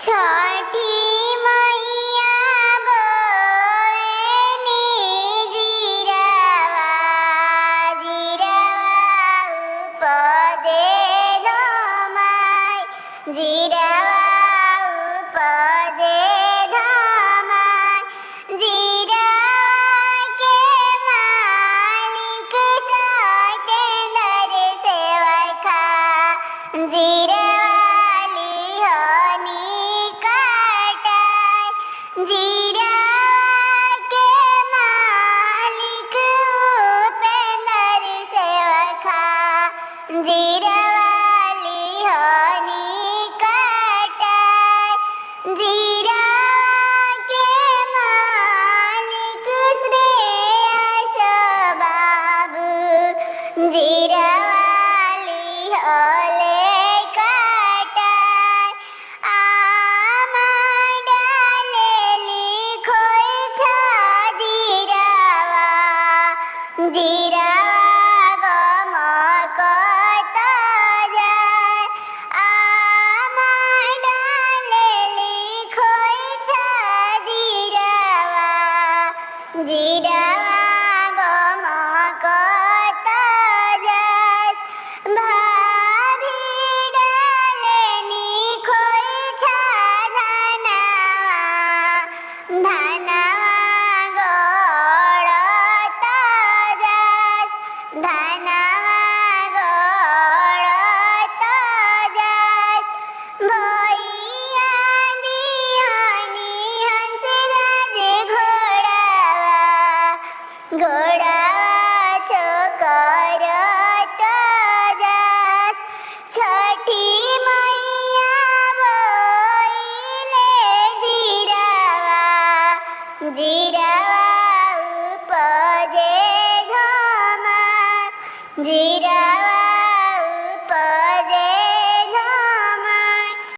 छठी मैया बोवेनी जीरावा जीरावा उपजे धमाय जीरावा उपजे धमाय जीरावा के मालिक सतेंद्र सेवका जीरावाली होनी काटाय जीरावा के मालिक उपेंद्र सेवका जीरावाली होनी काटाय जीरावा के मालिक श्रेयस बाबू जीरावाली होले काटाय आमा डालेली खोइछा जीरावा जीरावा गमकत जाय आमा डालेली खोइछा जीरावा जीरावा गमकत जाय भाभी डालेनी खोइछा धनवा धनवा गड़त जाय धनवा गड़त जाय भैया दिहनी हंसराज घोड़ावा घोड़ावा चकरत जाय छठी मैया बोइले जीरावा जीरावा उपजे धमाय जीरावा